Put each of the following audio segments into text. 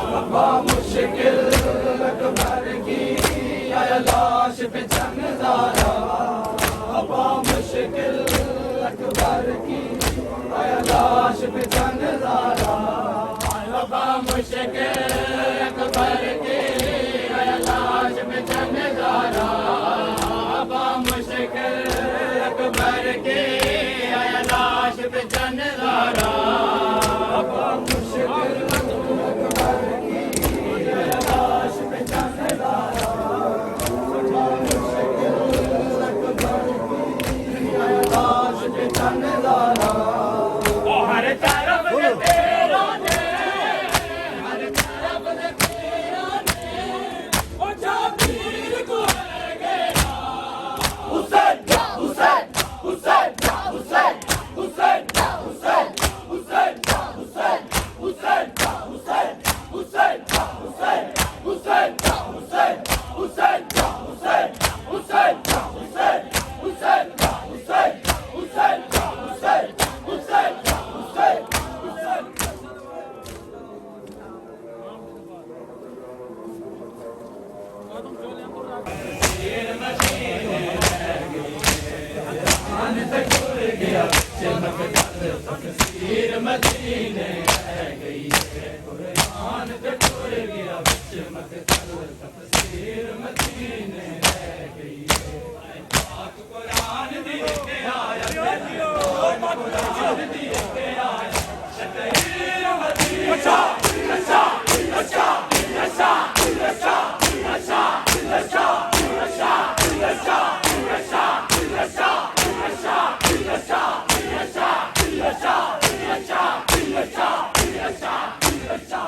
मुश्किल अकबर की आया लाश पे जंगदारा अबा मुश्किल अकबर की आया लाश पे जंगदारा अबा मुश्किल अकबर की आया लाश पे जंगदारा अबा मुश्किल अकबर की आया लाश पे जंगदारा अबा मुश्किल मदीने रह गई है कुरान पे टूट गया बिच मकतल तफसीर मदीने रह गई है पाक कुरान दी के आया कुरान दी के आया शतहीर मदीने अच्छा अच्छा अच्छा अच्छा अच्छा अच्छा अच्छा अच्छा अच्छा अच्छा अच्छा अच्छा अच्छा अच्छा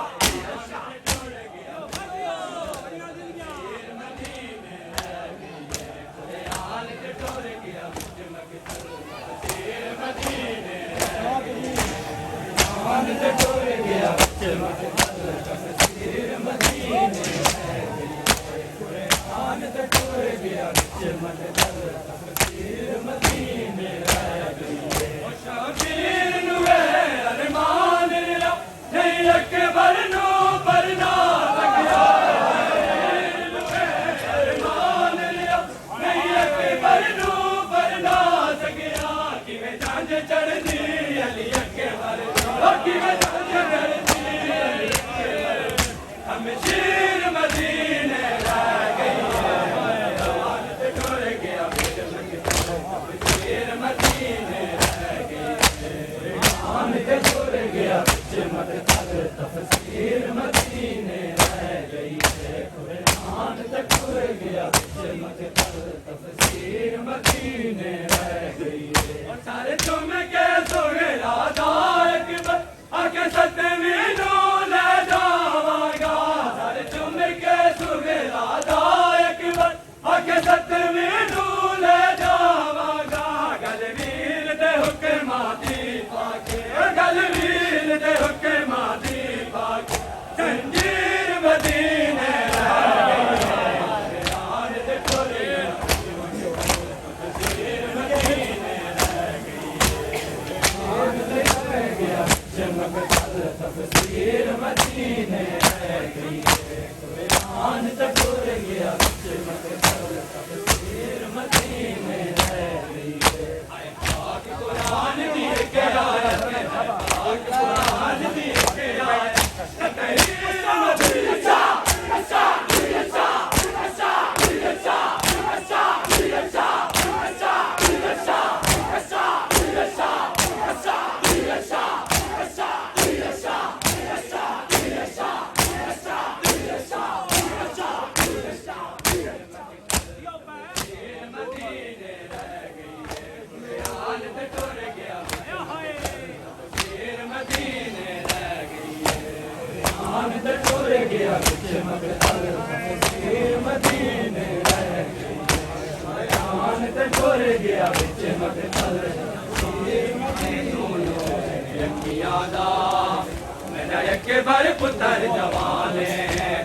बार पुत्र जवाने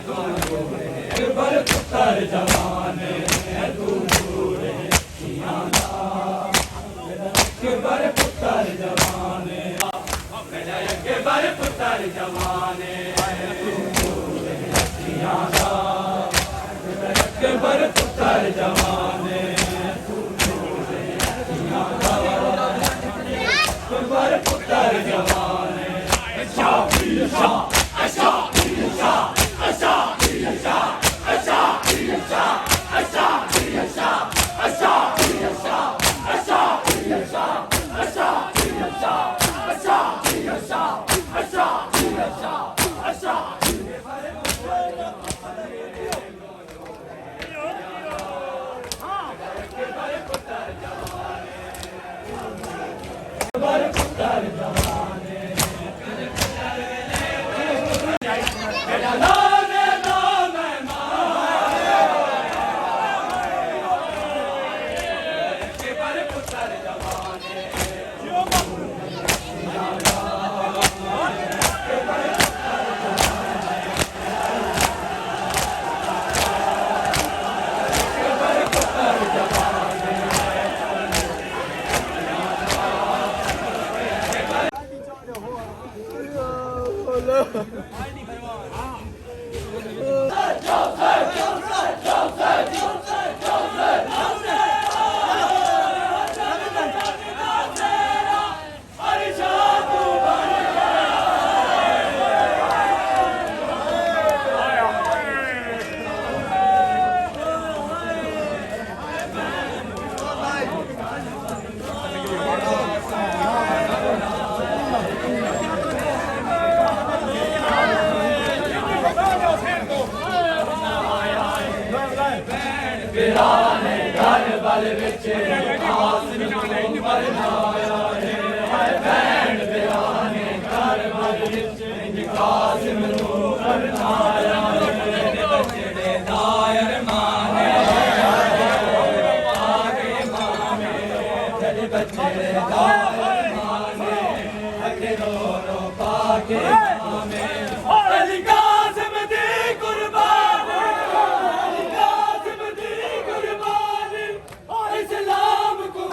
तू बार पुत्र जवाने तू बार पुत्र जवाने बार पुत्र जवाने बार पुत्र जवाने अच्छा अच्छा अच्छा अच्छा अच्छा अच्छा अच्छा अच्छा अच्छा बिराने घर बल विच कासिम मरनाया है भैन बिराने घर बल विच कासिम मरनाया बचड़े दायर माने आगे माने तेरे बचड़े दायर माने अगे रो रो पाके माने अली कासिम दी कुर्बानी इस्लाम को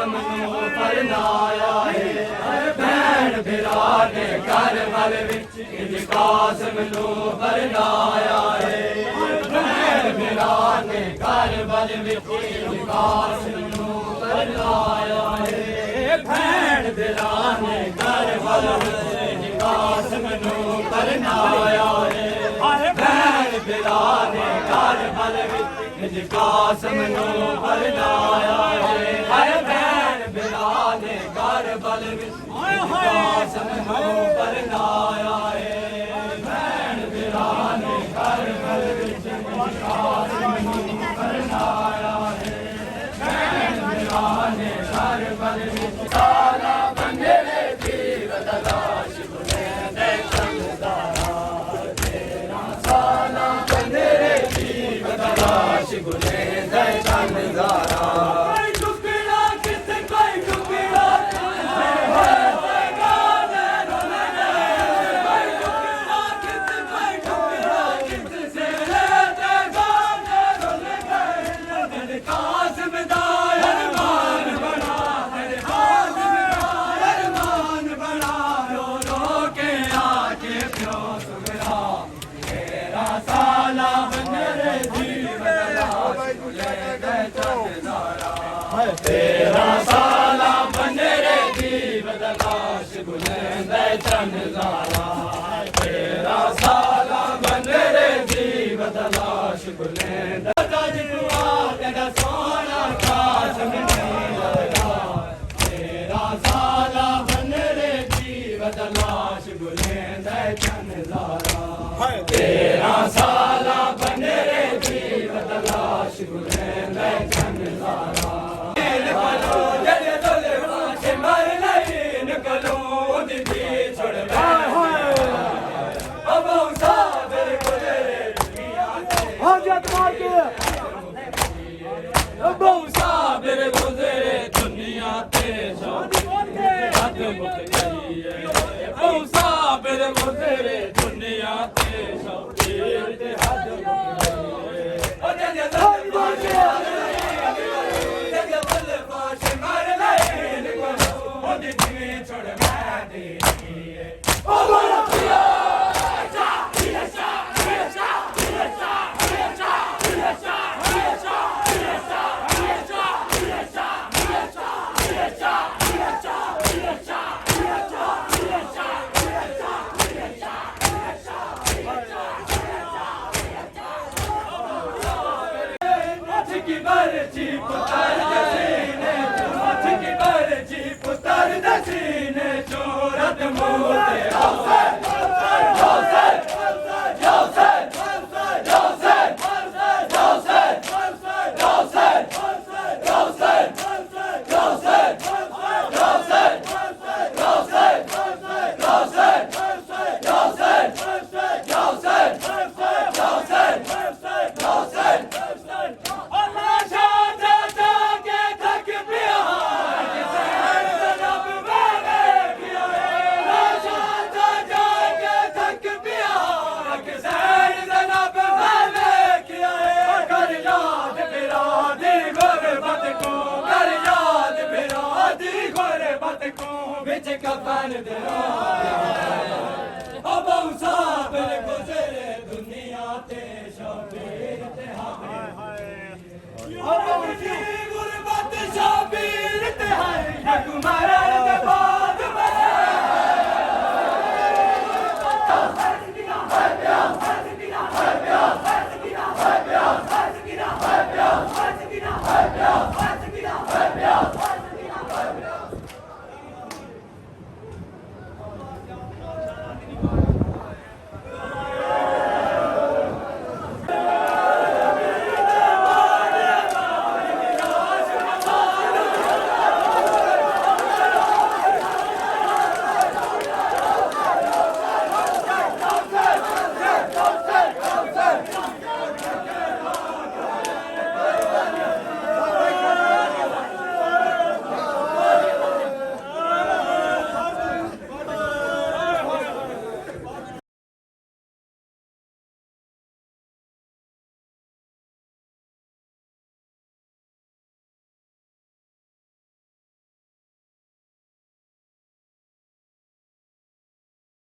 ਕਾਸਮ ਨੂੰ ਪਰਨਾਇਆ ਏ ਭੈਣ ਭਰਾ ਨੇ ਘਰ ਵੱਲ ਵਿੱਚ ਇੰਜ ਕਾਸਮ ਨੂੰ ਪਰਨਾਇਆ ਏ ਭੈਣ ਭਰਾ ਨੇ ਘਰ ਵੱਲ ਵਿੱਚ ਇੰਜ ਕਾਸਮ ਨੂੰ ਪਰਨਾਇਆ ਏ ਭੈਣ ਭਰਾ ਨੇ ਘਰ ਵੱਲ ਵਿੱਚ ਇੰਜ ਕਾਸਮ ਨੂੰ ਪਰਨਾਇਆ ਏ ਭੈਣ ਭਰਾ ਨੇ ਘਰ ਵੱਲ ਵਿੱਚ ਇੰਜ ਕਾਸਮ ਨੂੰ ਪਰਨਾਇਆ ਏ ਭੈਣ ਭਰਾ ਨੇ ਘਰ ਵੱਲ ਵਿੱਚ ਕਾਸਮ ਨੂੰ ਪਰਨਾਇਆ ਏ ਭੈਣ ਭਰਾ ਨੇ ਘਰ ਵੱਲ ਵਿੱਚ ਕਾਸਮ ਨੂੰ ਪਰਨਾਇਆ ਏ ਭੈਣ ਭਰਾ ਨੇ ਘਰ ਵੱਲ ਵਿੱਚ ਸਾਲਾ ਬੰਦੇ ਜੀਵ ਤਲਾਸ਼ ਗੁਨੇ ਚੰਦਾਰਾ ਤੇਰਾ ਸਾਲਾ ਬੰਦੇ ਜੀਵ ਤਲਾਸ਼ ਗੁਨੇ ਚੰਦਾਰਾ ਤੇਰਾ ਸਾਲਾ ਬੰਨਰੇ ਜੀਵ ਤਲਾਸ਼ ਗੁਲੇਂਦੇ ਚੰਦਾਰਾ ਤੇਰਾ ਸਾਲਾ ਬੰਨਰੇ ਜੀਵ ਤਲਾਸ਼ ਗੁਲੇਂਦੇ ਜੱਜ ਦੁਆ ਤੇਰਾ ਸੋਹਣਾ ਕਾਸਮ ਨਹੀਂ ਲਗਾ ਤੇਰਾ ਸਾਲਾ ਬੰਨਰੇ ਜੀਵ ਤਲਾਸ਼ ਗੁਲੇਂਦੇ ਚੰਦਾਰਾ ਤੇਰਾ ਸਾਲਾ ਬੰਨਰੇ ਜੀਵ ਤਲਾਸ਼ ਗੁਲੇਂਦੇ ਚੰਦਾਰਾ कफन अबू साबिर गुजरे दुनिया ते शबीर ते अबू जी गुरबत शबीर ते है